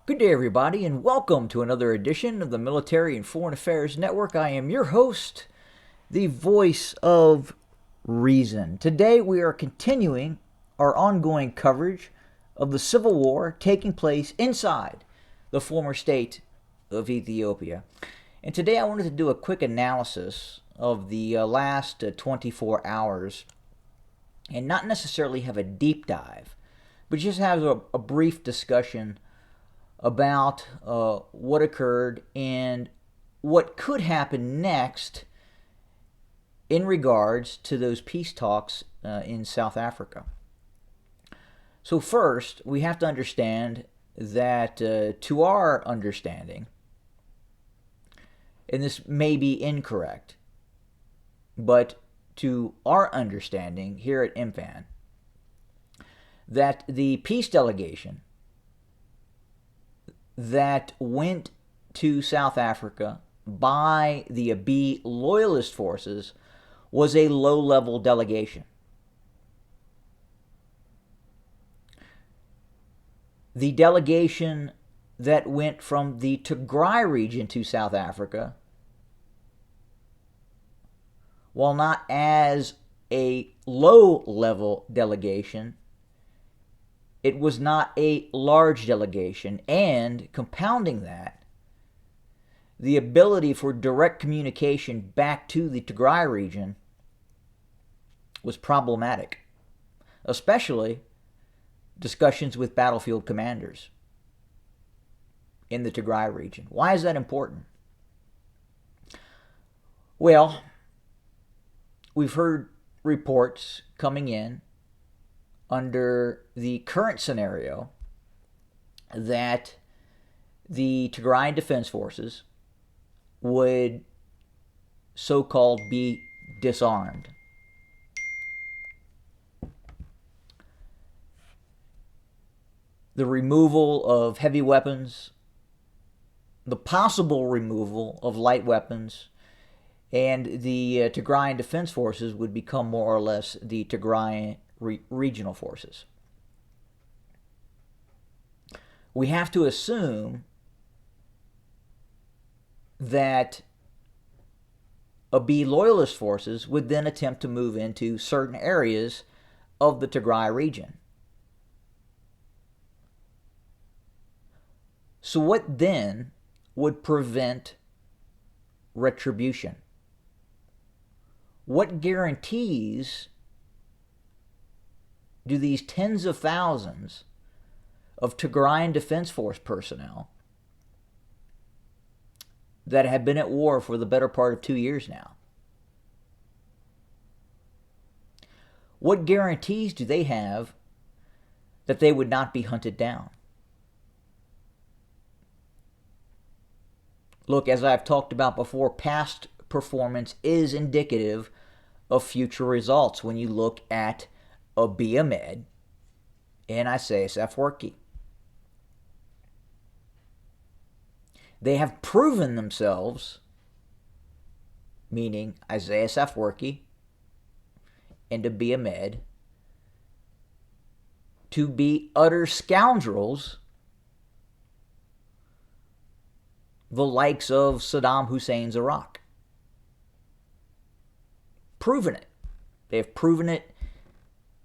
Good day, everybody, and welcome to another edition of the Military and Foreign Affairs Network. I am your host, the voice of reason. Today, we are continuing our ongoing coverage of the civil war taking place inside the former state of Ethiopia. And today, I wanted to do a quick analysis of the last 24 hours and not necessarily have a deep dive, but just have a brief discussion about what occurred and what could happen next in regards to those peace talks in South Africa. So first, we have to understand that to our understanding, and this may be incorrect, but to our understanding here at IMFAN, that the peace delegation that went to South Africa by the Abiy loyalist forces was a low-level delegation. The delegation that went from the Tigray region to South Africa, while not as a low-level delegation, it was not a large delegation, and compounding that, the ability for direct communication back to the Tigray region was problematic, especially discussions with battlefield commanders in the Tigray region. Why is that important? Well, we've heard reports coming in under the current scenario that the Tigrayan Defense Forces would so-called be disarmed. The removal of heavy weapons, the possible removal of light weapons, and the Tigrayan Defense Forces would become more or less the Tigrayan regional forces. We have to assume that Abiy loyalist forces would then attempt to move into certain areas of the Tigray region. So what then would prevent retribution? What guarantees do these tens of thousands of Tigrayan Defense Force personnel that have been at war for the better part of 2 years now, what guarantees do they have that they would not be hunted down? Look, as I've talked about before, past performance is indicative of future results when you look at Abiy Ahmed and Isaias Afwerki. They have proven themselves, meaning Isaias Afwerki and Abiy Ahmed, to be utter scoundrels, the likes of Saddam Hussein's Iraq. Proven it. They have proven it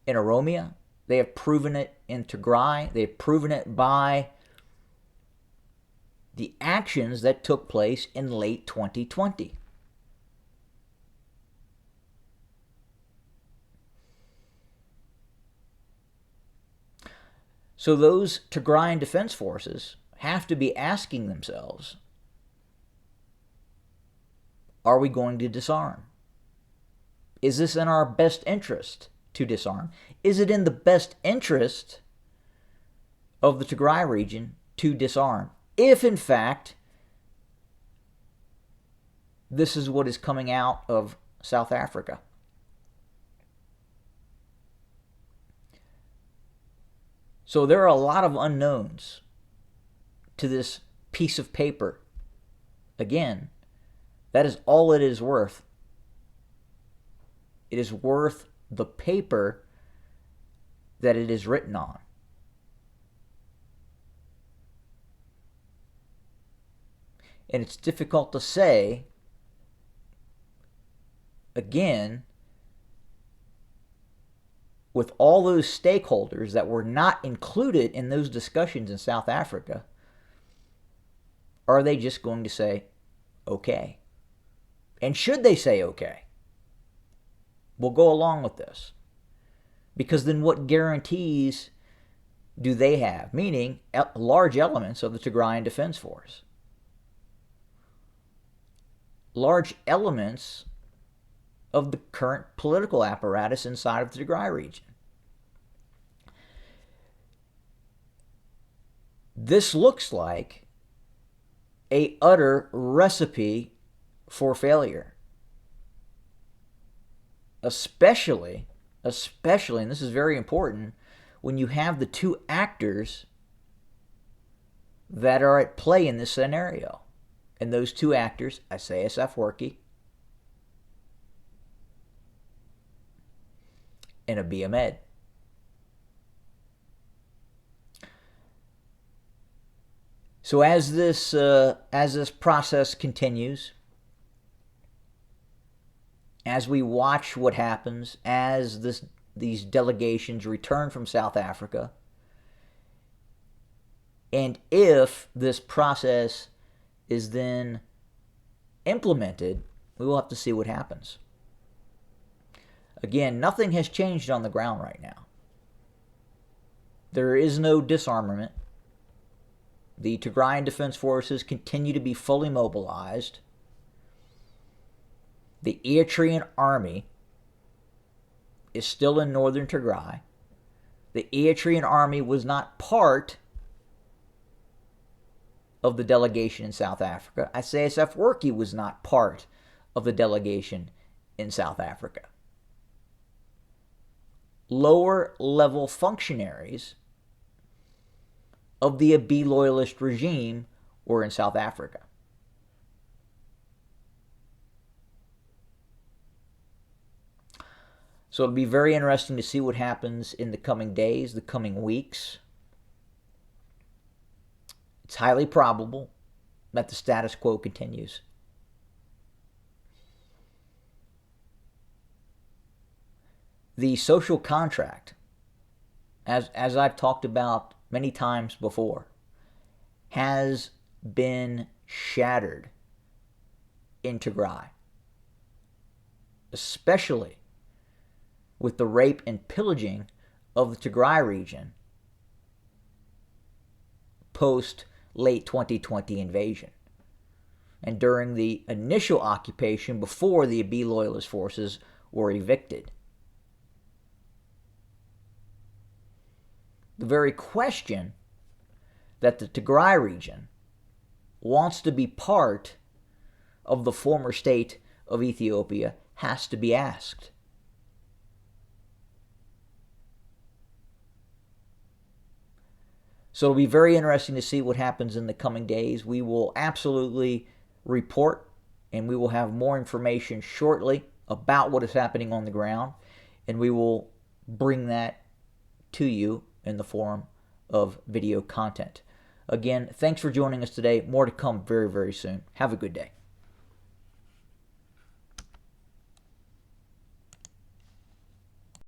in Oromia. They have proven it in Tigray. They have proven it by the actions that took place in late 2020. So those Tigrayan Defense Forces have to be asking themselves, are we going to disarm? Is this in our best interest to disarm? Is it in the best interest of the Tigray region to disarm? If, in fact, this is what is coming out of South Africa. So there are a lot of unknowns to this piece of paper. Again, that is all it is worth. It is worth the paper that it is written on. And it's difficult to say, again, with all those stakeholders that were not included in those discussions in South Africa, are they just going to say, okay? And should they say, okay, we'll go along with this? Because then what guarantees do they have? Meaning large elements of the Tigrayan Defense Force. Large elements of the current political apparatus inside of the Tigray region. This looks like an utter recipe for failure. Especially, and this is very important, when you have the two actors that are at play in this scenario. And those two actors, Isaias Afwerki and Abiy Ahmed. So as this process continues, as we watch what happens, as these delegations return from South Africa, and if this process is then implemented, we will have to see what happens. Again, nothing has changed on the ground right now. There is no disarmament. The Tigrayan Defense Forces continue to be fully mobilized. The Eritrean army is still in northern Tigray. The Eritrean army was not part of the delegation in South Africa. Isaias Afwerki was not part of the delegation in South Africa. Lower level functionaries of the Abiy loyalist regime were in South Africa. So it'll be very interesting to see what happens in the coming days, the coming weeks. It's highly probable that the status quo continues. The social contract, as I've talked about many times before, has been shattered in Tigray, especially with the rape and pillaging of the Tigray region post late 2020 invasion and during the initial occupation before the Abiy loyalist forces were evicted. The very question that the Tigray region wants to be part of the former state of Ethiopia has to be asked. So it'll be very interesting to see what happens in the coming days. We will absolutely report, and we will have more information shortly about what is happening on the ground, and we will bring that to you in the form of video content. Again, thanks for joining us today. More to come very, very soon. Have a good day.